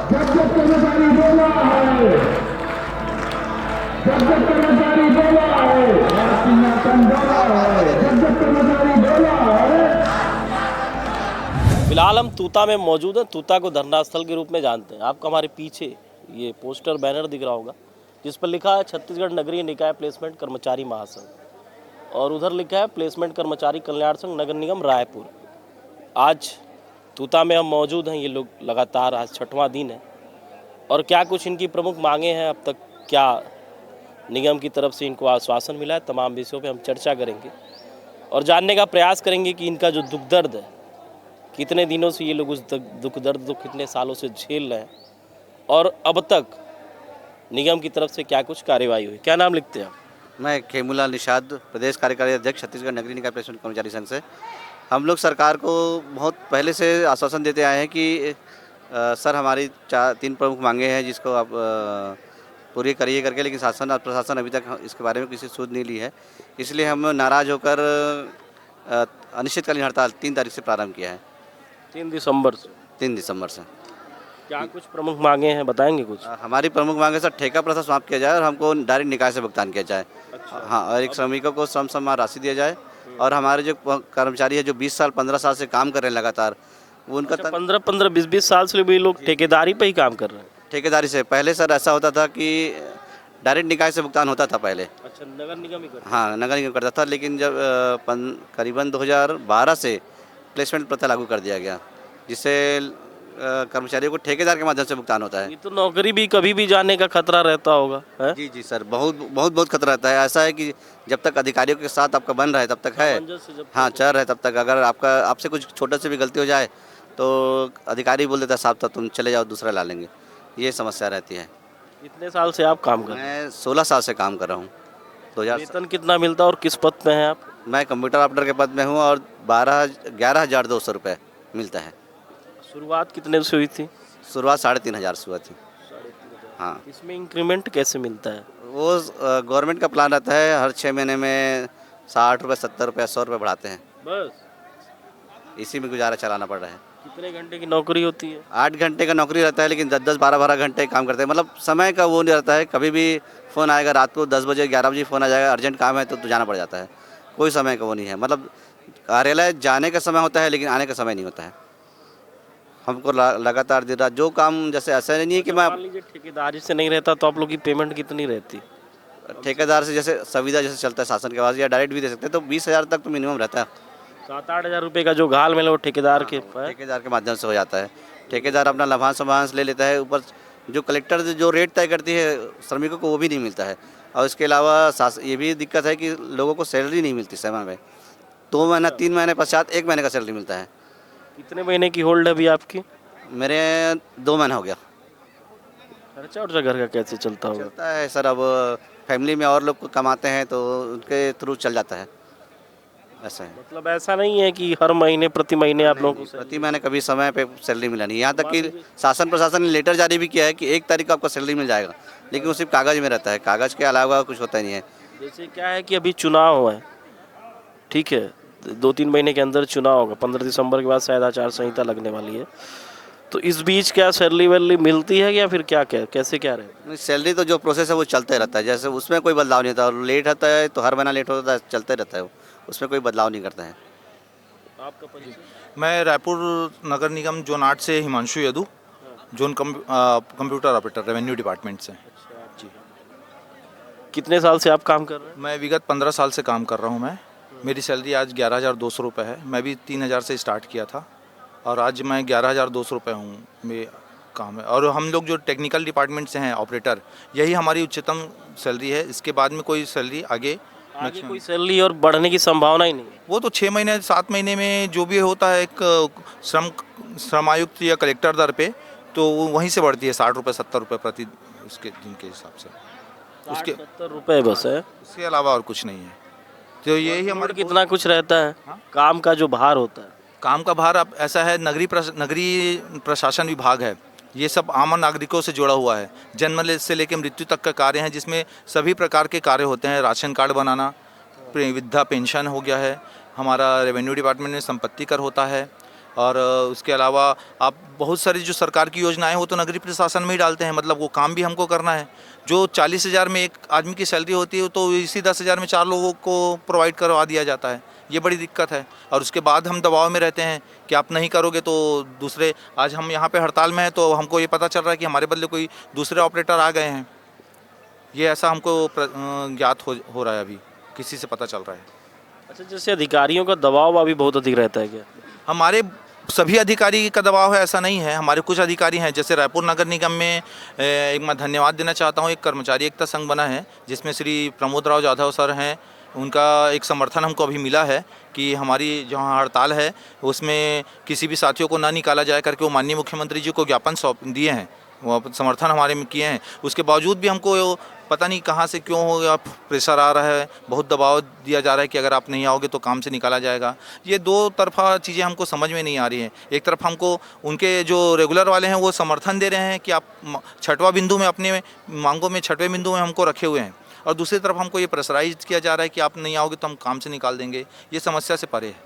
जब जब कर्मचारी बोला है, जब जब कर्मचारी बोला है, सिंहासन बोला है, जब जब कर्मचारी बोला है। फिलहाल हम तूता में मौजूद हैं। तूता को धरना स्थल के रूप में जानते हैं। आपको हमारे पीछे ये पोस्टर बैनर दिख रहा होगा जिस पर लिखा है छत्तीसगढ़ नगरीय निकाय प्लेसमेंट कर्मचारी महासंघ और उधर लिखा है प्लेसमेंट कर्मचारी कल्याण संघ नगर निगम रायपुर। आज तूता में हम मौजूद हैं। ये लोग लगातार आज 6वां दिन है और क्या कुछ इनकी प्रमुख मांगे हैं, अब तक क्या निगम की तरफ से इनको आश्वासन मिला है, तमाम विषयों पे हम चर्चा करेंगे और जानने का प्रयास करेंगे कि इनका जो दुख दर्द है, कितने दिनों से ये लोग उस दुख दर्द को कितने सालों से झेल रहे हैं और अब तक निगम की तरफ से क्या कुछ कार्यवाही हुई। क्या नाम लिखते हैं आप? मैं खेमूलाल निषाद, प्रदेश कार्यकारी अध्यक्ष छत्तीसगढ़ नगरीय निकाय प्लेसमेंट कर्मचारी संघ से। हम लोग सरकार को बहुत पहले से आश्वासन देते आए हैं कि सर हमारी 3 प्रमुख मांगे हैं जिसको आप पूरी करिए करके, लेकिन शासन और प्रशासन अभी तक इसके बारे में किसी सूद नहीं ली है। इसलिए हम नाराज़ होकर अनिश्चितकालीन हड़ताल 3 तारीख से प्रारंभ किया है। 3 दिसंबर से। 3 दिसंबर से। क्या कुछ प्रमुख मांगे हैं, बताएंगे कुछ? हमारी प्रमुख मांग है सर, ठेका प्रथा समाप्त किया जाए और हमको डायरेक्ट निकाय से भुगतान किया जाए। अच्छा। हाँ, और एक श्रमिकों को श्रम सम्मान राशि दिया जाए और हमारे जो कर्मचारी है जो 20 साल 15 साल से काम कर रहे हैं लगातार, वो उनका 15 20 साल से भी लोग ठेकेदारी पे ही काम कर रहे हैं। ठेकेदारी से पहले सर ऐसा होता था कि डायरेक्ट निकाय से भुगतान होता था पहले। अच्छा, नगर निगम ही करता? हाँ, नगर निगम करता था, लेकिन जब करीबन 2012 से प्लेसमेंट प्रथा लागू कर दिया गया, जिससे कर्मचारियों को ठेकेदार के माध्यम से भुगतान होता है। ये तो नौकरी भी कभी भी जाने का खतरा रहता होगा है? जी जी सर, बहुत खतरा रहता है। ऐसा है कि जब तक अधिकारियों के साथ आपका बन रहा है तब तक है, हाँ चल रहा है तब तक। अगर आपसे कुछ छोटा से भी गलती हो जाए तो अधिकारी बोल देता है साहब तो तुम चले जाओ, दूसरा ला लेंगे। ये समस्या रहती है। कितने साल से आप काम कर रहे हैं? मैं 16 साल से काम कर रहा हूँ। 2000 वेतन कितना मिलता है और किस पद पे हैं आप? मैं कंप्यूटर ऑपरेटर के पद में हूँ और 11,200 रुपये मिलता है। शुरुआत कितने से हुई थी? शुरुआत 3,500 से हुआ थी। हाँ, इसमें इंक्रीमेंट कैसे मिलता है? वो गवर्नमेंट का प्लान रहता है, हर 6 महीने में 60 रुपये 70 रुपये 100 रुपये बढ़ाते हैं। बस इसी में गुजारा चलाना पड़ रहा है। कितने घंटे की नौकरी होती है? 8 घंटे का नौकरी रहता है, लेकिन 10-10 12-12 घंटे काम करते हैं। मतलब समय का वो नहीं रहता है। कभी भी फ़ोन आएगा, रात को 10 बजे 11 बजे फ़ोन आ जाएगा, अर्जेंट काम है तो जाना पड़ जाता है। कोई समय का वो नहीं है। मतलब कार्यालय जाने का समय होता है लेकिन आने का समय नहीं होता है। हमको लगातार दिन रात जो काम, जैसे ऐसा नहीं है कि मैं मान लीजिए ठेकेदारी से नहीं रहता तो आप लोग की पेमेंट कितनी रहती? ठेकेदार से जैसे सुविधा जैसे चलता है शासन के पास, या डायरेक्ट भी दे सकते हैं, तो 20,000 तक तो मिनिमम रहता है। 7-8 हज़ार रुपये का जो घाल मिले वो ठेकेदार के ठेकेदार के माध्यम से हो जाता है। ठेकेदार अपना लाभांश ले लेता है, ऊपर जो कलेक्टर जो रेट तय करती है श्रमिकों को वो भी नहीं मिलता है। और इसके अलावा ये भी दिक्कत है कि लोगों को सैलरी नहीं मिलती समय में। 2 महीना 3 महीने पश्चात 1 महीने का सैलरी मिलता है। कितने महीने की होल्ड है अभी आपकी? मेरे 2 महीना हो गया। खर्चा वर्चा घर का कैसे चलता होगा? चलता है सर, अब फैमिली में और लोग कमाते हैं तो उनके थ्रू चल जाता है। ऐसा है। मतलब ऐसा नहीं है कि हर महीने प्रति महीने आप लोगों को प्रति महीने कभी समय पे सैलरी मिला नहीं। यहाँ तक कि शासन प्रशासन ने लेटर जारी भी किया है कि 1 तारीख को आपको सैलरी मिल जाएगा, लेकिन वो सिर्फ कागज़ में रहता है। कागज़ के अलावा कुछ होता ही नहीं है। जैसे क्या है कि अभी चुनाव है, ठीक है, 2-3 महीने के अंदर चुनाव होगा, 15 दिसंबर के बाद शायद आचार संहिता लगने वाली है, तो इस बीच क्या सैलरी वैलरी मिलती है या फिर कैसे क्या रहता है? सैलरी तो जो प्रोसेस है वो चलते रहता है, जैसे उसमें कोई बदलाव नहीं होता। और लेट होता है तो हर महीना लेट होता है, चलते रहता है वो, उसमें कोई बदलाव नहीं करता है। आपका परिचय? मैं रायपुर नगर निगम जोन 8 से Himanshu Yadu, zone computer operator revenue department से। जी। कितने साल से आप काम कर रहे हैं? मैं विगत 15 साल से काम कर रहा हूं। मैं मेरी सैलरी आज 11,200 रुपये है। मैं भी 3,000 से स्टार्ट किया था और आज मैं 11,200 रुपये हूँ। मेरे काम है और हम लोग जो टेक्निकल डिपार्टमेंट से हैं ऑपरेटर, यही हमारी उच्चतम सैलरी है। इसके बाद में कोई सैलरी आगे कोई सैलरी और बढ़ने की संभावना ही नहीं है। वो तो 6 महीने 7 महीने में जो भी होता है एक श्रम आयुक्त या कलेक्टर दर पे, तो वहीं से बढ़ती है 60 रुपये 70 रुपये प्रति उसके दिन के हिसाब से। उसके 70 रुपये बस है, इसके अलावा और कुछ नहीं है। तो यही हमारे कितना कुछ रहता है? काम का जो भार होता है, काम का भार अब ऐसा है, नगरीय प्रशासन विभाग है, ये सब आम नागरिकों से जुड़ा हुआ है। जन्म से लेकर मृत्यु तक का कार्य है, जिसमें सभी प्रकार के कार्य होते हैं। राशन कार्ड बनाना, वृद्धा पेंशन हो गया है, हमारा रेवेन्यू डिपार्टमेंट में संपत्ति कर होता है, और उसके अलावा आप बहुत सारी जो सरकार की योजनाएं हैं वो तो नगरीय प्रशासन में ही डालते हैं, मतलब वो काम भी हमको करना है। जो 40,000 में एक आदमी की सैलरी होती है तो इसी 10,000 में 4 लोगों को प्रोवाइड करवा दिया जाता है। ये बड़ी दिक्कत है और उसके बाद हम दबाव में रहते हैं कि आप नहीं करोगे तो दूसरे, आज हम यहाँ पे हड़ताल में हैं तो हमको ये पता चल रहा है कि हमारे बदले कोई दूसरे ऑपरेटर आ गए हैं। ये ऐसा हमको ज्ञात हो रहा है, अभी किसी से पता चल रहा है। अच्छा, जैसे अधिकारियों का दबाव अभी बहुत अधिक रहता है क्या? हमारे सभी अधिकारी का दबाव है ऐसा नहीं है, हमारे कुछ अधिकारी हैं, जैसे रायपुर नगर निगम में एक मैं धन्यवाद देना चाहता हूं, एक कर्मचारी एकता संघ बना है जिसमें श्री प्रमोद राव जाधव सर हैं। उनका एक समर्थन हमको अभी मिला है कि हमारी जहां हड़ताल है उसमें किसी भी साथियों को ना निकाला जाए करके वो माननीय मुख्यमंत्री जी को ज्ञापन सौंप दिए हैं, वो समर्थन हमारे में किए हैं। उसके बावजूद भी हमको पता नहीं कहाँ से क्यों हो गया प्रेशर आ रहा है, बहुत दबाव दिया जा रहा है कि अगर आप नहीं आओगे तो काम से निकाला जाएगा। ये दो तरफा चीज़ें हमको समझ में नहीं आ रही हैं। एक तरफ हमको उनके जो रेगुलर वाले हैं वो समर्थन दे रहे हैं कि आप छठवां बिंदु में, अपने मांगों में छठवें बिंदु में हमको रखे हुए हैं, और दूसरी तरफ हमको ये प्रेशराइज किया जा रहा है कि आप नहीं आओगे तो हम काम से निकाल देंगे। ये समस्या से परे है।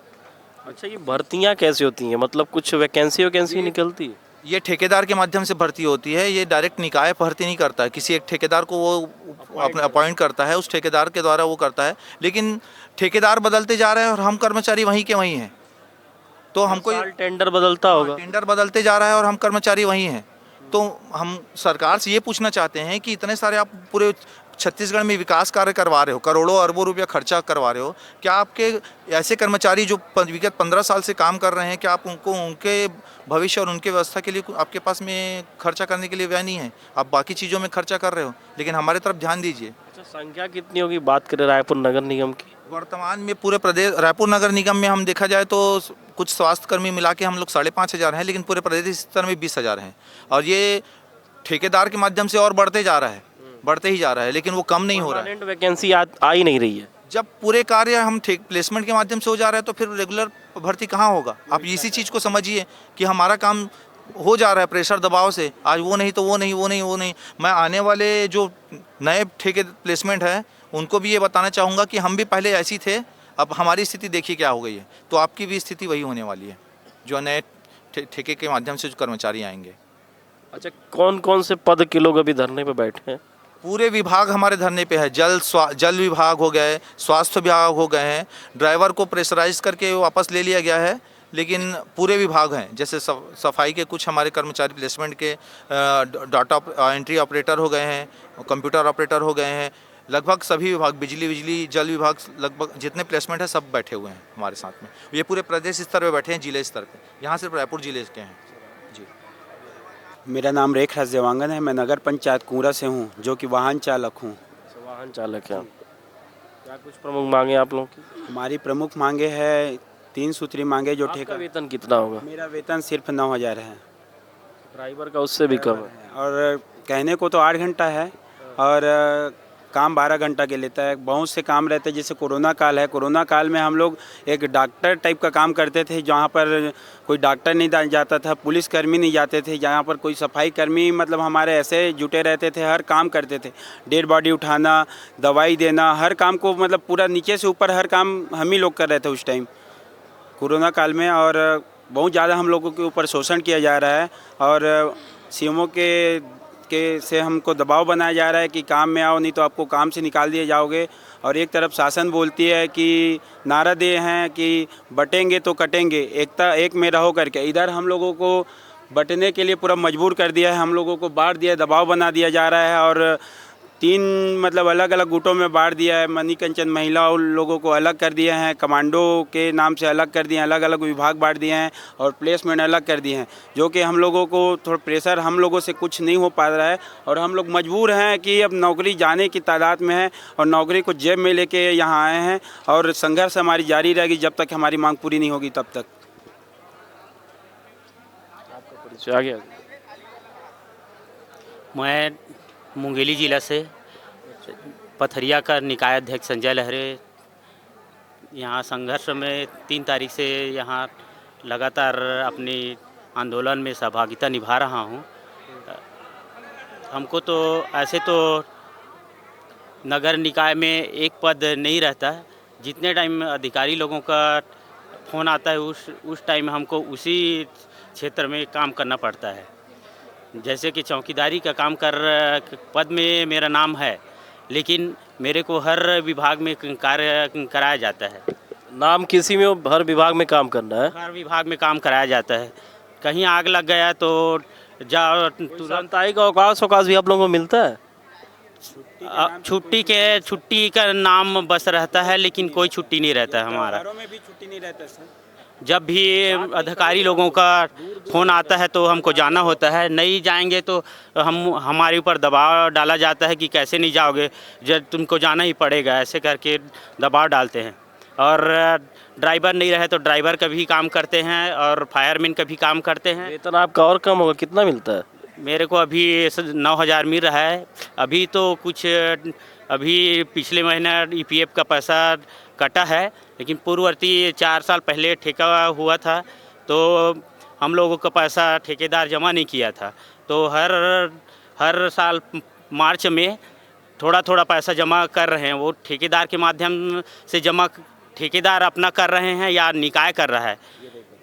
अच्छा, ये भर्तियाँ कैसे होती हैं? मतलब कुछ वैकेंसी निकलती है? ये ठेकेदार के माध्यम से भर्ती होती है, ये डायरेक्ट निकाय भर्ती नहीं करता है। किसी एक ठेकेदार को वो अपने अपॉइंट करता है, उस ठेकेदार के द्वारा वो करता है, लेकिन ठेकेदार बदलते जा रहे हैं और हम कर्मचारी वहीं के वहीं हैं। तो हमको टेंडर बदलता होगा। टेंडर बदलते जा रहा है और हम कर्मचारी वहीं हैं। तो हम सरकार से ये पूछना चाहते हैं कि इतने सारे आप पूरे छत्तीसगढ़ में विकास कार्य करवा रहे हो, करोड़ों अरबों रुपया खर्चा करवा रहे हो, क्या आपके ऐसे कर्मचारी जो विगत 15 साल से काम कर रहे हैं, क्या आप उनको उनके भविष्य और उनके व्यवस्था के लिए आपके पास में खर्चा करने के लिए व्यय नहीं है? आप बाकी चीज़ों में खर्चा कर रहे हो, लेकिन हमारे तरफ ध्यान दीजिए। अच्छा, संख्या कितनी होगी बात करें रायपुर नगर निगम की? वर्तमान में पूरे प्रदेश रायपुर नगर निगम में हम देखा जाए तो कुछ स्वास्थ्य कर्मी मिला के हम लोग 5,500 हैं, लेकिन पूरे प्रदेश स्तर में 20,000 हैं। और ये ठेकेदार के माध्यम से और बढ़ते जा रहा है, बढ़ते ही जा रहा है, लेकिन वो कम नहीं हो रहा है। परमानेंट वैकेंसी आ ही नहीं रही है। जब पूरे कार्य हम प्लेसमेंट के माध्यम से हो जा रहा है तो फिर रेगुलर भर्ती कहाँ होगा? आप इसी चीज़ को समझिए कि हमारा काम हो जा रहा है प्रेशर दबाव से, आज वो नहीं तो वो नहीं, वो नहीं, वो नहीं। मैं आने वाले जो नए ठेके प्लेसमेंट है उनको भी ये बताना चाहूँगा कि हम भी पहले ऐसी थे, अब हमारी स्थिति देखिए क्या हो गई है, तो आपकी भी स्थिति वही होने वाली है जो नए ठेके के माध्यम से जो कर्मचारी आएंगे। अच्छा, कौन कौन से पद के लोग अभी धरने पे बैठे हैं? पूरे विभाग हमारे धरने पे है। जल विभाग हो गए, स्वास्थ्य विभाग हो गए हैं, ड्राइवर को प्रेशराइज करके वापस ले लिया गया है, लेकिन पूरे विभाग हैं। जैसे सफाई के कुछ हमारे कर्मचारी प्लेसमेंट के डाटा एंट्री ऑपरेटर हो गए हैं, कंप्यूटर ऑपरेटर हो गए हैं, लगभग सभी विभाग, बिजली जल विभाग, लगभग जितने प्लेसमेंट है सब बैठे हुए हैं हमारे साथ में। ये पूरे प्रदेश स्तर पे बैठे हैं, जिले स्तर पे, यहाँ सिर्फ रायपुर जिले के हैं। जी, मेरा नाम रेखराज देवांगन है। मैं नगर पंचायत कुंरा से हूँ, जो कि वाहन चालक हूँ। वाहन चालक है आप। क्या कुछ प्रमुख मांगे आप लोगों की? हमारी प्रमुख मांगे है 3 सूत्री मांगे। जो आपका ठेका वेतन कितना होगा? मेरा वेतन सिर्फ 9,000 है ड्राइवर का उससे भी कम है। और कहने को तो 8 घंटा है और काम 12 घंटा के लेता है। बहुत से काम रहते हैं, जैसे कोरोना काल है। कोरोना काल में हम लोग एक डॉक्टर टाइप का काम करते थे, जहाँ पर कोई डॉक्टर नहीं जाता था, पुलिसकर्मी नहीं जाते थे, जहाँ पर कोई सफाई कर्मी, मतलब हमारे ऐसे जुटे रहते थे, हर काम करते थे। डेड बॉडी उठाना, दवाई देना, हर काम को, मतलब पूरा नीचे से ऊपर हर काम हम ही लोग कर रहे थे उस टाइम कोरोना काल में। और बहुत ज़्यादा हम लोगों के ऊपर शोषण किया जा रहा है और सीएमओ के से हमको दबाव बनाया जा रहा है कि काम में आओ, नहीं तो आपको काम से निकाल दिए जाओगे। और एक तरफ शासन बोलती है कि नारा दे हैं कि बटेंगे तो कटेंगे, एकता एक में रहो करके। इधर हम लोगों को बटने के लिए पूरा मजबूर कर दिया है, हम लोगों को बांट दिया, दबाव बना दिया जा रहा है। और 3 मतलब अलग अलग गुटों में बांट दिया है। मणिकंचन महिला लोगों को अलग कर दिए हैं, कमांडो के नाम से अलग कर दिए हैं, अलग अलग विभाग बांट दिए हैं और प्लेसमेंट अलग कर दिए हैं, जो कि हम लोगों को थोड़ा प्रेशर, हम लोगों से कुछ नहीं हो पा रहा है। और हम लोग मजबूर हैं कि अब नौकरी जाने की तादाद में है और नौकरी को जेब में लेके यहाँ आए हैं और संघर्ष हमारी जारी रहेगी जब तक हमारी मांग पूरी नहीं होगी तब तक। आपका परिचय आ गया? मैं मुंगेली जिला से पथरिया का निकाय अध्यक्ष संजय लहरे यहाँ संघर्ष में 3 तारीख से यहाँ लगातार अपनी आंदोलन में सहभागिता निभा रहा हूँ। हमको तो ऐसे तो नगर निकाय में एक पद नहीं रहता है, जितने टाइम अधिकारी लोगों का फ़ोन आता है उस टाइम हमको उसी क्षेत्र में काम करना पड़ता है। जैसे कि चौकीदारी का काम कर पद में मेरा नाम है, लेकिन मेरे को हर विभाग में कार्य कराया जाता है। नाम किसी में हो, हर विभाग में काम करना है। हर विभाग में काम कराया जाता है। कहीं आग लग गया तो जाओ तुरंत। सांताई का अवकाश भी आप लोगों को मिलता है? छुट्टी का नाम बस रहता है, लेकिन कोई छुट्टी नहीं रहता है हमारा। घरों में भी छुट्टी नहीं रहता सर। जब भी अधिकारी लोगों का फ़ोन आता है तो हमको जाना होता है, नहीं जाएंगे तो हमारे ऊपर दबाव डाला जाता है कि कैसे नहीं जाओगे, जब तुमको जाना ही पड़ेगा, ऐसे करके दबाव डालते हैं। और ड्राइवर नहीं रहे तो ड्राइवर का भी काम करते हैं और फायरमैन का भी काम करते हैं। वेतन आपका और कम होगा, कितना मिलता है? मेरे को अभी 9,000 मिल रहा है। अभी तो कुछ अभी पिछले महीना EPF का पैसा कटा है, लेकिन पूर्ववर्ती 4 साल पहले ठेका हुआ था तो हम लोगों का पैसा ठेकेदार जमा नहीं किया था। तो हर साल मार्च में थोड़ा थोड़ा पैसा जमा कर रहे हैं। वो ठेकेदार के माध्यम से जमा ठेकेदार अपना कर रहे हैं या निकाय कर रहा है,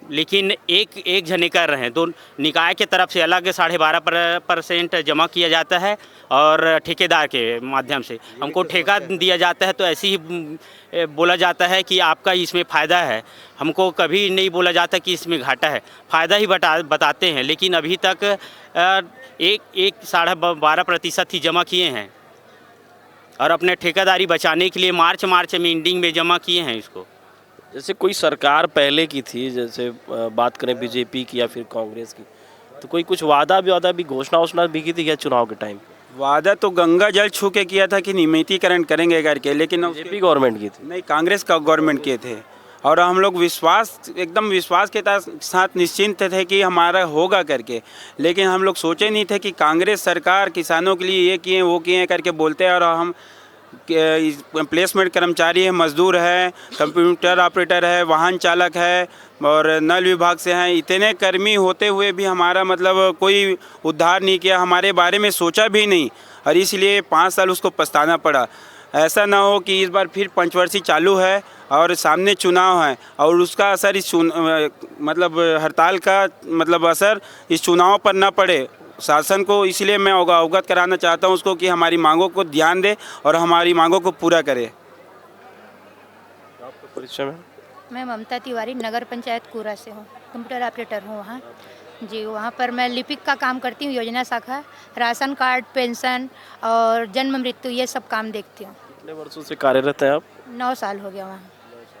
लेकिन एक जने कर रहे हैं। दो निकाय के तरफ से अलग 12.5% जमा किया जाता है और ठेकेदार के माध्यम से हमको ठेका दिया जाता है। तो ऐसे ही बोला जाता है कि आपका इसमें फ़ायदा है। हमको कभी नहीं बोला जाता कि इसमें घाटा है, फ़ायदा ही बताते हैं। लेकिन अभी तक 12.5% ही जमा किए हैं और अपने ठेकेदारी बचाने के लिए मार्च में एंडिंग में जमा किए हैं इसको। जैसे कोई सरकार पहले की थी, जैसे बात करें बीजेपी की या फिर कांग्रेस की, तो कोई कुछ वादा भी घोषणा भी की थी क्या चुनाव के टाइम? वादा तो गंगा जल छू के किया था कि नियमितीकरण करेंगे करके, लेकिन बीजेपी गवर्नमेंट की थी। नहीं, कांग्रेस का गवर्नमेंट किए थे। और हम लोग एकदम विश्वास के साथ निश्चिंत थे कि हमारा होगा करके। लेकिन हम लोग सोचे नहीं थे कि कांग्रेस सरकार किसानों के लिए ये किए वो किए करके बोलते हैं, और हम प्लेसमेंट कर्मचारी है, मजदूर है, कंप्यूटर ऑपरेटर है, वाहन चालक है और नल विभाग से हैं। इतने कर्मी होते हुए भी हमारा मतलब कोई उद्धार नहीं किया, हमारे बारे में सोचा भी नहीं, और इसलिए 5 साल उसको पछताना पड़ा। ऐसा ना हो कि इस बार फिर पंचवर्षीय चालू है और सामने चुनाव है और उसका असर मतलब हड़ताल का मतलब असर इस चुनाव पर ना पड़े शासन को। इसलिए मैं अवगत कराना चाहता हूं उसको कि हमारी मांगों को ध्यान दे और हमारी मांगों को पूरा करे। आपका परिचय में? मैं ममता तिवारी नगर पंचायत कूरा से हूँ, कंप्यूटर ऑपरेटर हूँ वहाँ जी। वहाँ पर मैं लिपिक का काम करती हूँ, योजना शाखा, राशन कार्ड, पेंशन और जन्म मृत्यु ये सब काम देखती हूँ। कितने वर्षों से कार्यरत हैं आप? 9 साल हो गया वहाँ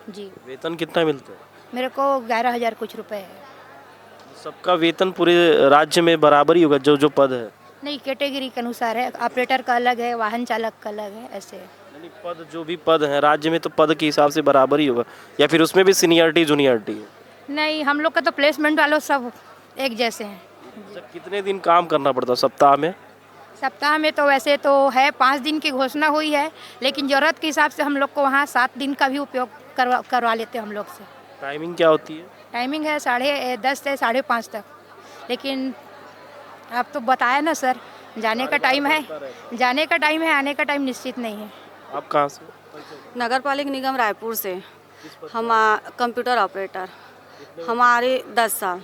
जी। वेतन कितना मिलता है? मेरे को 11,000 कुछ रुपए है। सबका वेतन पूरे राज्य में बराबर ही होगा जो पद है? नहीं, कैटेगरी के अनुसार है, ऑपरेटर का अलग है, वाहन चालक का अलग है, ऐसे। यानी पद जो भी पद है राज्य में तो पद के हिसाब से बराबर ही होगा, या फिर उसमें भी सीनियरिटी जूनियरिटी है? नहीं, हम लोग का तो प्लेसमेंट वालों सब एक जैसे हैं। जब कितने दिन काम करना पड़ता है सप्ताह में? सप्ताह में तो वैसे तो है 5 दिन की घोषणा हुई है, लेकिन ज़रूरत के हिसाब से हम लोग को वहाँ 7 दिन का भी उपयोग करवा लेते हैं हम लोग से। टाइमिंग क्या होती है? टाइमिंग है 10:30 से 5:30 तक। लेकिन आप तो बताया ना सर, जाने का टाइम है, आने का टाइम निश्चित नहीं है। आप कहाँ से? नगर पालिका निगम रायपुर से। हम कंप्यूटर ऑपरेटर, हमारे 10 साल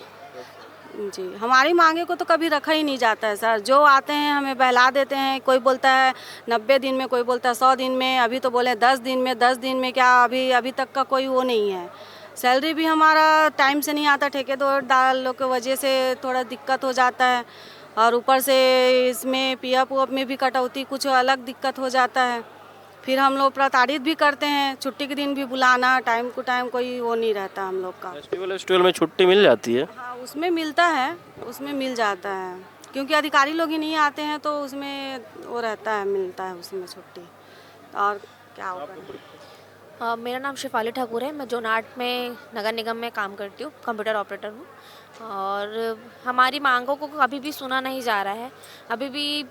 जी। हमारी मांगे को तो कभी रखा ही नहीं जाता है सर। जो आते हैं हमें बहला देते हैं, कोई बोलता है 90 दिन में, कोई बोलता है 100 दिन में, अभी तो बोले 10 दिन में। 10 दिन में क्या, अभी तक का कोई वो नहीं है। सैलरी भी हमारा टाइम से नहीं आता, ठेकेदार की वजह से थोड़ा दिक्कत हो जाता है, और ऊपर से इसमें PF में भी कटौती, कुछ अलग दिक्कत हो जाता है। फिर हम लोग प्रताड़ित भी करते हैं, छुट्टी के दिन भी बुलाना, टाइम टू टाइम कोई वो नहीं रहता हम लोग का। फेस्टिवल में छुट्टी मिल जाती है? हाँ, उसमें मिलता है, उसमें मिल जाता है, क्योंकि अधिकारी लोग ही नहीं आते हैं तो उसमें वो रहता है, मिलता है उसमें छुट्टी। और क्या होगा। मेरा नाम शिफाली ठाकुर है। मैं जोनाट में नगर निगम में काम करती हूँ, कंप्यूटर ऑपरेटर हूँ। और हमारी मांगों को कभी भी सुना नहीं जा रहा है। अभी भी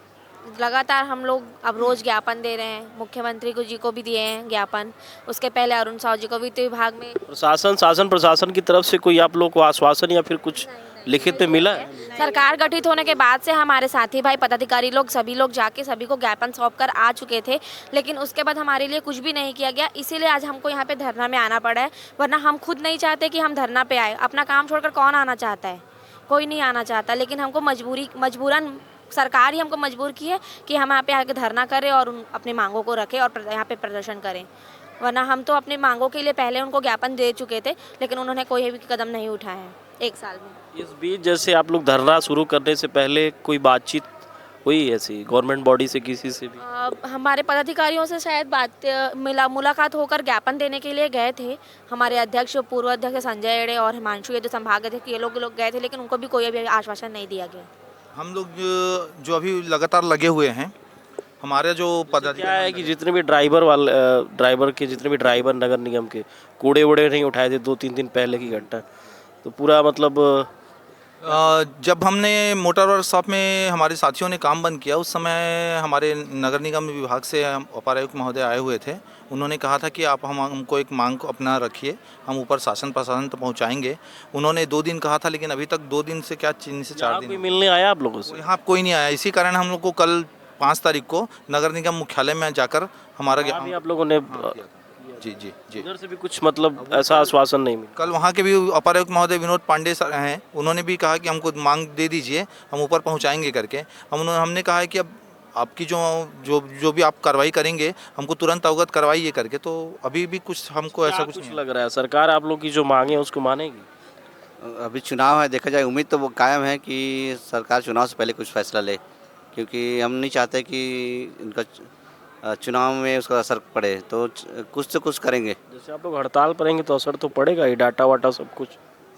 लगातार हम लोग अब रोज़ ज्ञापन दे रहे हैं, मुख्यमंत्री जी को भी दिए हैं ज्ञापन, उसके पहले अरुण साहू जी को भी। तो विभाग में शासन प्रशासन की तरफ से कोई आप लोग को आश्वासन या फिर कुछ लिखित में मिला है? सरकार गठित होने के बाद से हमारे साथी भाई पदाधिकारी लोग सभी लोग जाके सभी को ज्ञापन सौंप कर आ चुके थे, लेकिन उसके बाद हमारे लिए कुछ भी नहीं किया गया। इसीलिए आज हमको यहाँ पे धरना में आना पड़ा है, वरना हम खुद नहीं चाहते कि हम धरना पे आए। अपना काम छोड़कर कौन आना चाहता है? कोई नहीं आना चाहता, लेकिन हमको मजबूरन सरकार ही हमको मजबूर की है कि हम यहाँ पे आके धरना करें और अपनी मांगों को रखें और यहाँ पे प्रदर्शन करें। वरना हम तो अपनी मांगों के लिए पहले उनको ज्ञापन दे चुके थे, लेकिन उन्होंने कोई भी कदम नहीं उठाया है 1 साल में। इस बीच जैसे आप लोग धरना शुरू करने से पहले कोई बातचीत हुई ऐसी गवर्नमेंट बॉडी से किसी से भी? हमारे पदाधिकारियों से शायद मुलाकात होकर ज्ञापन देने के लिए गए थे। हमारे अध्यक्ष पूर्व अध्यक्ष संजय एड़े और हिमांशु ये जो संभाग अध्यक्ष ये लोग गए थे, लेकिन उनको भी कोई अभी आश्वासन नहीं दिया गया। हम लोग जो अभी लगातार लगे हुए हैं, हमारे जो क्या है कि जितने भी ड्राइवर नगर निगम के कूड़े वूड़े नहीं उठाए थे 2-3 दिन पहले की घटना, तो पूरा मतलब जब हमने मोटर वर्कशॉप में हमारे साथियों ने काम बंद किया, उस समय हमारे नगर निगम विभाग से अपर आयुक्त महोदय आए हुए थे। उन्होंने कहा था कि आप हमको एक मांग को अपना रखिए, हम ऊपर शासन प्रशासन तक पहुंचाएंगे। उन्होंने 2 दिन कहा था, लेकिन अभी तक 2 दिन से क्या 3 से 4 दिन मिलने आया आप लोगों से? यहाँ कोई नहीं आया। इसी कारण हम लोग को कल 5 तारीख को नगर निगम मुख्यालय में जाकर हमारा आप लोगों ने जी उधर से भी कुछ मतलब ऐसा आश्वासन नहीं मिला? कल वहाँ के भी अपर आयुक्त महोदय विनोद पांडे सर हैं, उन्होंने भी कहा कि हमको मांग दे दीजिए, हम ऊपर पहुँचाएंगे करके। हमने कहा है कि अब आपकी जो भी आप कार्रवाई करेंगे हमको तुरंत अवगत करवाइए करके। तो अभी भी कुछ हमको ऐसा कुछ नहीं लग रहा है सरकार आप लोग की जो मांगे उसको मानेगी? अभी चुनाव है, देखा जाए, उम्मीद तो वो कायम है कि सरकार चुनाव से पहले कुछ फैसला ले, क्योंकि हम नहीं चाहते कि इनका चुनाव में उसका असर पड़े, तो कुछ तो कुछ करेंगे। जैसे आप लोग हड़ताल करेंगे तो असर तो पड़ेगा ही, डाटा वाटा सब कुछ।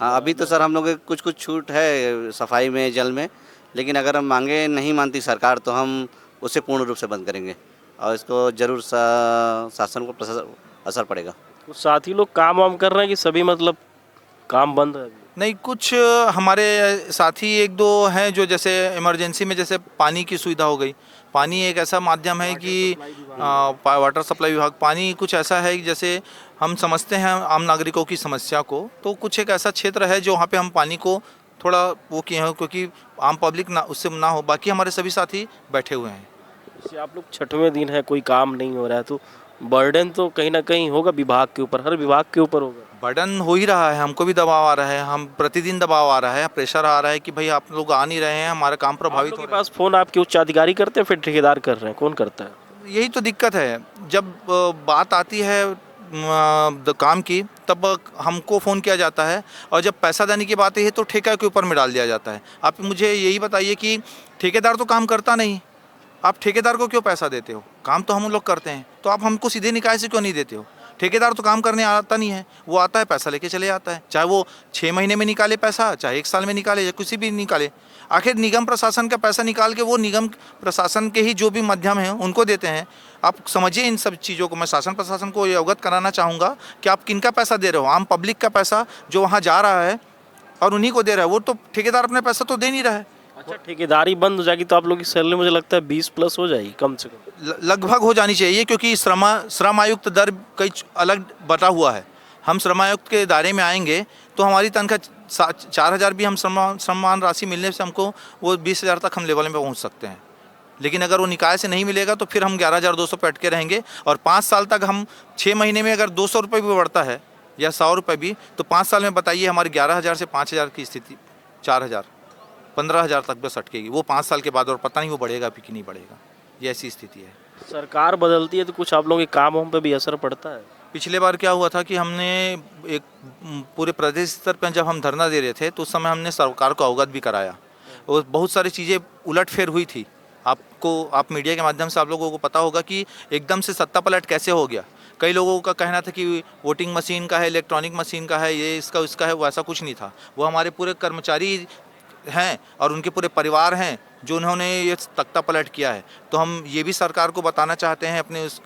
हाँ, अभी तो सर हम लोग कुछ छूट है सफाई में, जल में, लेकिन अगर हम मांगे नहीं मानती सरकार तो हम उसे पूर्ण रूप से बंद करेंगे और इसको जरूर शासन को असर पड़ेगा। कुछ साथी लोग काम वाम कर रहे हैं कि सभी मतलब काम बंद है? नहीं, कुछ हमारे साथी 1-2 हैं जो जैसे इमरजेंसी में, जैसे पानी की सुविधा हो गई। पानी एक ऐसा माध्यम है कि वाटर सप्लाई विभाग, पानी कुछ ऐसा है कि जैसे हम समझते हैं आम नागरिकों की समस्या को, तो कुछ एक ऐसा क्षेत्र है जो वहाँ पे हम पानी को थोड़ा वो किए हैं, क्योंकि आम पब्लिक ना उससे ना हो। बाकी हमारे सभी साथी बैठे हुए हैं। जैसे आप लोग 6वें दिन है, कोई काम नहीं हो रहा है, तो बर्डन तो कहीं ना कहीं होगा विभाग के ऊपर, हर विभाग के ऊपर होगा। बर्डन हो ही रहा है, हमको भी दबाव आ रहा है, हम प्रतिदिन दबाव आ रहा है, प्रेशर आ रहा है कि भाई आप लोग आ नहीं रहे हैं, हमारा काम प्रभावित हो रहा है। पास फोन आपके उच्च अधिकारी करते हैं, फिर ठेकेदार कर रहे हैं, कौन करता है? यही तो दिक्कत है, जब बात आती है काम की तब हमको फ़ोन किया जाता है, और जब पैसा देने की बात है तो ठेका के ऊपर में डाल दिया जाता है। आप मुझे यही बताइए कि ठेकेदार तो काम करता नहीं, आप ठेकेदार को क्यों पैसा देते हो? काम तो हम लोग करते हैं, तो आप हमको सीधे निकाय से क्यों नहीं देते हो? ठेकेदार तो काम करने आता नहीं है, वो आता है पैसा लेके चले जाता है, चाहे वो 6 महीने में निकाले पैसा, चाहे 1 साल में निकाले, या किसी भी निकाले। आखिर निगम प्रशासन का पैसा निकाल के वो निगम प्रशासन के ही जो भी माध्यम हैं उनको देते हैं। आप समझिए इन सब चीज़ों को। मैं शासन प्रशासन को ये अवगत कराना चाहूँगा कि आप किनका पैसा दे रहे हो। आम पब्लिक का पैसा जो वहाँ जा रहा है और उन्हीं को दे रहा है, वो तो ठेकेदार अपने पैसा तो दे नहीं रहा है। अच्छा, ठेकेदारी बंद हो जाएगी तो आप लोग की सैलरी मुझे लगता है 20+ हो जाएगी कम से कम। लगभग हो जानी चाहिए, क्योंकि श्रम आयुक्त दर कई अलग बटा हुआ है। हम श्रम आयुक्त के दायरे में आएंगे तो हमारी तनख्वाह 4,000 भी हम सम्मान राशि मिलने से हमको वो 20,000 तक हम लेवल में पहुंच सकते हैं। लेकिन अगर वो निकाय से नहीं मिलेगा तो फिर हम 11,200 पे अटके रहेंगे, और 5 साल तक हम 6 महीने में अगर 200 रुपये भी बढ़ता है या 100 रुपये भी, तो 5 साल में बताइए हमारी 11,000 से 5,000 की स्थिति 4,000 15,000 तक बस अटकेगी। वो 5 साल के बाद, और पता नहीं वो बढ़ेगा भी कि नहीं बढ़ेगा, ये ऐसी स्थिति है। सरकार बदलती है तो कुछ आप लोगों के काम पे भी असर पड़ता है? पिछले बार क्या हुआ था कि हमने एक पूरे प्रदेश स्तर पर जब हम धरना दे रहे थे तो उस समय हमने सरकार को अवगत भी कराया, और बहुत सारी चीज़ें उलटफेर हुई थी। आप मीडिया के माध्यम से आप लोगों को पता होगा कि एकदम से सत्ता पलट कैसे हो गया। कई लोगों का कहना था कि वोटिंग मशीन का है, इलेक्ट्रॉनिक मशीन का है, ये इसका उसका है, वैसा कुछ नहीं था। वो हमारे पूरे कर्मचारी हैं और उनके पूरे परिवार हैं जो उन्होंने ये तख्ता पलट किया है। तो हम ये भी सरकार को बताना चाहते हैं अपने उस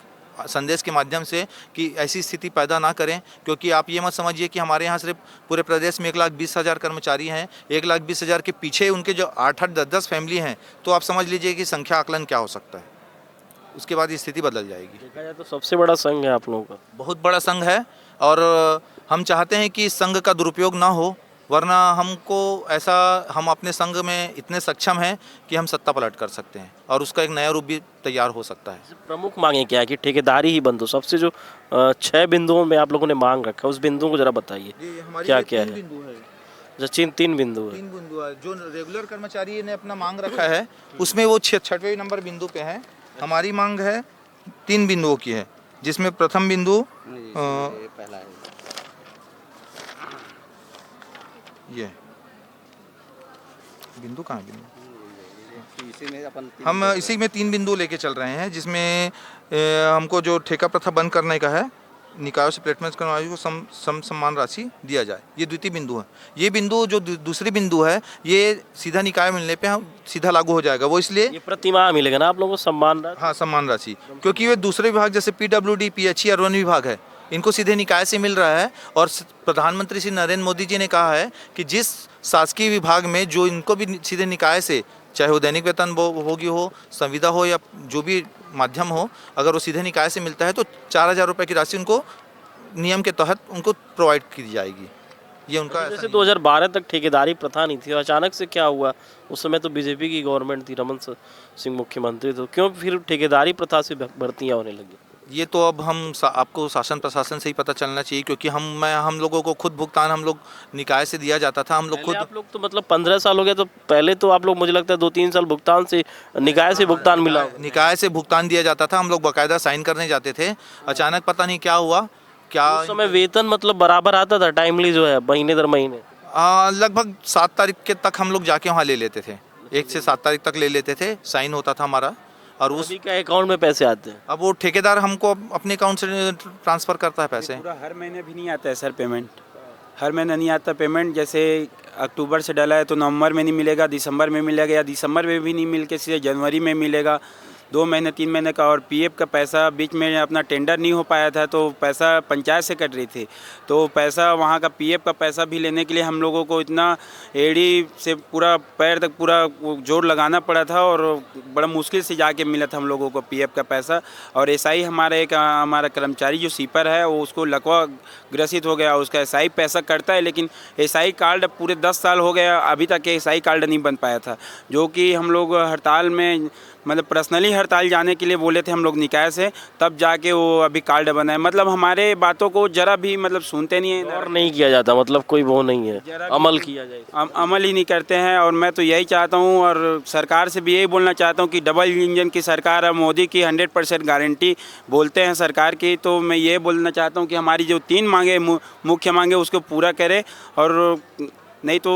संदेश के माध्यम से कि ऐसी स्थिति पैदा ना करें, क्योंकि आप ये मत समझिए कि हमारे यहाँ सिर्फ पूरे प्रदेश में 1,20,000 कर्मचारी हैं। 1,20,000 के पीछे उनके जो 8-8, 10-10 फैमिली हैं, तो आप समझ लीजिए कि संख्या आकलन क्या हो सकता है। उसके बाद ये स्थिति बदल जाएगी। देखा जाए तो सबसे बड़ा संघ है आप लोगों का, बहुत बड़ा संघ है, और हम चाहते हैं कि इस संघ का दुरुपयोग ना हो, वरना हमको ऐसा, हम अपने संघ में इतने सक्षम हैं कि हम सत्ता पलट कर सकते हैं और उसका एक नया रूप भी तैयार हो सकता है। प्रमुख मांगे क्या है कि ठेकेदारी ही बंद हो? सबसे जो 6 बिंदुओं में आप लोगों ने मांग रखा है उस बिंदुओं को जरा बताइए क्या क्या है। अच्छा, 3 बिंदु है। 3 बिंदु है जो रेगुलर कर्मचारी ने अपना मांग रखा है, उसमें वो 6वें नंबर बिंदु पे है। हमारी मांग है 3 बिंदुओं की है, जिसमें प्रथम बिंदु पहला है ये बिंदु कहाँ है बिंदु? इसी में अपन हम इसी में 3 बिंदु लेके चल रहे हैं, जिसमें हमको जो ठेका प्रथा बंद करने का है, निकायों से प्लेसमेंट कर्मचारियों को सम्मान राशि दिया जाए, ये द्वितीय बिंदु है। ये बिंदु जो दूसरी बिंदु है, ये सीधा निकाय मिलने पे हम सीधा लागू हो जाएगा। वो इसलिए ये प्रतिमाह मिलेगा ना आप लोगों को सम्मान राशि? हाँ, सम्मान राशि, क्योंकि ये दूसरे विभाग जैसे PWD, PHE और वन विभाग है, इनको सीधे निकाय से मिल रहा है। और प्रधानमंत्री श्री नरेंद्र मोदी जी ने कहा है कि जिस शासकीय विभाग में जो इनको भी सीधे निकाय से, चाहे वो दैनिक वेतन होगी हो, संविदा हो या जो भी माध्यम हो, अगर वो सीधे निकाय से मिलता है तो 4000 रुपये की राशि उनको नियम के तहत उनको प्रोवाइड की जाएगी। ये उनका जैसे 2012 तक ठेकेदारी प्रथा नहीं थी, अचानक से क्या हुआ? उस समय तो बीजेपी की गवर्नमेंट थी, रमन सिंह मुख्यमंत्री, तो क्यों फिर ठेकेदारी प्रथा से भर्तियाँ होने लगी? ये तो अब आपको शासन प्रशासन से ही पता चलना चाहिए, क्योंकि हम लोगों को खुद भुगतान हम लोग निकाय से दिया जाता था। हम लोग खुद, आप लोग तो मतलब 15 साल हो गए, तो पहले तो आप लोग मुझे लगता है 2-3 साल भुगतान से निकाय से भुगतान मिला। निकाय से भुगतान दिया जाता था, हम लोग बाकायदा साइन करने जाते थे। अचानक पता नहीं क्या हुआ, उस समय वेतन मतलब बराबर आता था, टाइमली जो है, महीने दर महीने? लगभग 7 तारीख के तक हम लोग जाके वहाँ ले लेते थे, 1 से 7 तारीख तक ले लेते थे, साइन होता था हमारा। और उस का अकाउंट में पैसे आते हैं? अब वो ठेकेदार हमको अपने अकाउंट से ट्रांसफ़र करता है पैसे। पूरा हर महीने भी नहीं आता है सर पेमेंट, हर महीने नहीं आता पेमेंट। जैसे अक्टूबर से डाला है तो नवंबर में नहीं मिलेगा, दिसंबर में मिलेगा, या दिसंबर में भी नहीं मिल के सीधे जनवरी में मिलेगा, 2 महीने 3 महीने का। और पीएफ का पैसा बीच में अपना टेंडर नहीं हो पाया था, तो पैसा पंचायत से कट रही थी, तो पैसा वहाँ का पीएफ का पैसा भी लेने के लिए हम लोगों को इतना एड़ी से पूरा पैर तक पूरा जोर लगाना पड़ा था, और बड़ा मुश्किल से जाके मिला था हम लोगों को पीएफ का पैसा। और एसआई हमारा कर्मचारी जो सीपर है, वो उसको लकवा ग्रसित हो गया, उसका एसआई पैसा कटता है, लेकिन एसआई कार्ड पूरे 10 साल हो गया, अभी तक एसआई कार्ड नहीं बन पाया था। जो कि हम लोग हड़ताल में, मतलब पर्सनली हड़ताल जाने के लिए बोले थे हम लोग निकाय से, तब जाके वो अभी कार्ड बना है। मतलब हमारे बातों को जरा भी मतलब सुनते नहीं है और नहीं किया जाता, मतलब कोई वो नहीं है अमल किया जाए, अमल ही नहीं करते हैं। और मैं तो यही चाहता हूँ, और सरकार से भी यही बोलना चाहता हूँ कि डबल इंजन की सरकार है, मोदी की 100% गारंटी बोलते हैं सरकार की, तो मैं ये बोलना चाहता हूँ कि हमारी जो 3 मांगे, मुख्य मांगे, उसको पूरा करें। और नहीं तो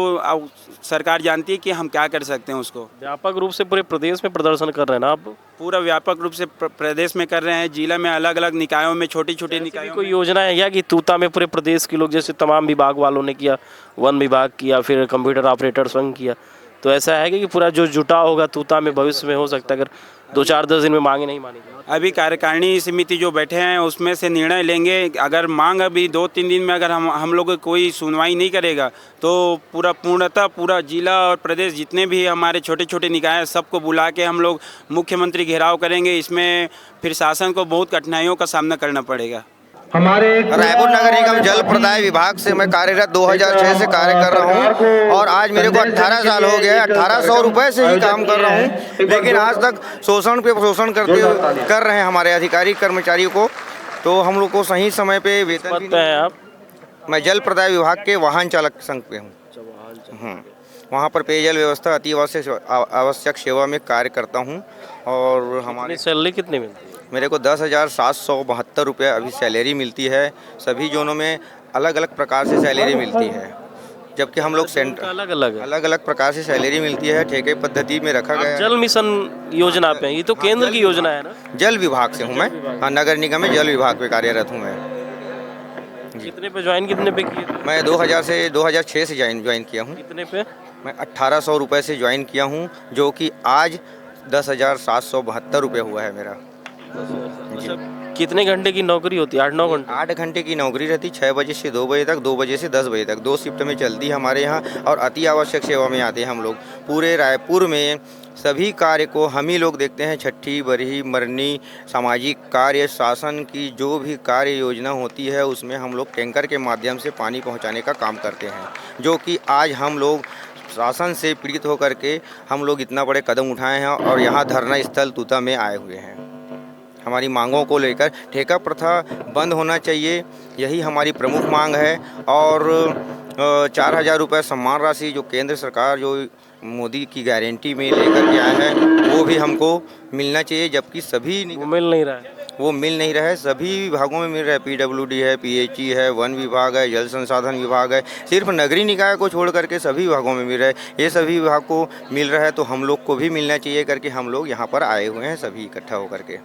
सरकार जानती है कि हम क्या कर सकते हैं उसको। व्यापक रूप से पूरे प्रदेश में प्रदर्शन कर रहे हैं ना आप? पूरा व्यापक रूप से प्रदेश में कर रहे हैं, जिला में अलग अलग निकायों में, छोटी छोटी निकायों। कोई योजना है या कि तूता में पूरे प्रदेश के लोग, जैसे तमाम विभाग वालों ने किया, वन विभाग किया, फिर कंप्यूटर ऑपरेटर संघ किया, तो ऐसा है कि पूरा जो जुटा होगा तूता में भविष्य में हो सकता है अगर 2-4-10 दिन में मांगे नहीं मानी? अभी कार्यकारिणी समिति जो बैठे हैं उसमें से निर्णय लेंगे। अगर मांग अभी 2-3 दिन में अगर हम लोग कोई सुनवाई नहीं करेगा, तो पूर्णतः पूरा जिला और प्रदेश जितने भी हमारे छोटे छोटे निकाय हैं, सबको बुला के हम लोग मुख्यमंत्री घेराव करेंगे। इसमें फिर शासन को बहुत कठिनाइयों का सामना करना पड़ेगा। हमारे रायपुर नगर निगम जल प्रदाय विभाग से मैं कार्यरत 2006 से कार्य कर रहा हूं, और आज मेरे को 18 साल हो गया। 1800 रुपये से ही काम कर रहा हूं, लेकिन आज तक शोषण पे शोषण कर रहे हैं हमारे अधिकारी कर्मचारियों को। तो हम लोग को सही समय पे वेतन भी है आप? मैं जल प्रदाय विभाग के वाहन चालक संघ पे हूँ। वहाँ पर पेयजल व्यवस्था अति आवश्यक सेवा में कार्य करता हूँ। और हमारी सैलरी कितनी मिलती है? मेरे को 10,772 रुपये अभी सैलरी मिलती है। सभी जोनों में अलग अलग प्रकार से सैलरी मिलती है, जबकि हम लोग सेंटर अलग अलग प्रकार से सैलरी मिलती है। ठेके पद्धति में रखा गया है। जल मिशन योजना पे, ये तो केंद्र की योजना है ना? जल विभाग से हूँ मैं, हाँ, नगर निगम में जल विभाग पे कार्यरत हूँ मैं। कितने पे ज्वाइन, कितने पे किए? मैं 2006 से ज्वाइन किया हूँ। कितने पे? मैं 1800 रुपये से ज्वाइन किया हूँ, जो कि आज 10,772 रुपये हुआ है मेरा। अच्छा, कितने घंटे की नौकरी होती है? 8-9 घंटे? 8 घंटे की नौकरी रहती, 6 बजे से 2 बजे तक, 2 बजे से 10 बजे तक, 2 शिफ्ट में चलती है हमारे यहाँ। और अति आवश्यक सेवा में आते हैं हम लोग। पूरे रायपुर में सभी कार्य को हम ही लोग देखते हैं। छठी, बरही, मरनी, सामाजिक कार्य, शासन की जो भी कार्य योजना होती है उसमें हम लोग टैंकर के माध्यम से पानी पहुँचाने का काम करते हैं, जो कि आज हम लोग शासन से पीड़ित होकर के हम लोग इतना बड़े कदम उठाए हैं और यहाँ धरना स्थल तूता में आए हुए हैं। हमारी मांगों को लेकर ठेका प्रथा बंद होना चाहिए, यही हमारी प्रमुख मांग है। और 4,000 रुपये सम्मान राशि जो केंद्र सरकार जो मोदी की गारंटी में लेकर के आया है वो भी हमको मिलना चाहिए, जबकि सभी वो मिल नहीं रहा है। वो मिल नहीं रहा है। सभी विभागों में मिल रहा है, PWD है, PHE है, वन विभाग है, जल संसाधन विभाग है। सिर्फ नगरीय निकाय को छोड़ करके सभी विभागों में मिल रहा है। ये सभी विभाग को मिल रहा है तो हम लोग को भी मिलना चाहिए करके हम लोग यहाँ पर आए हुए हैं सभी इकट्ठा होकर के।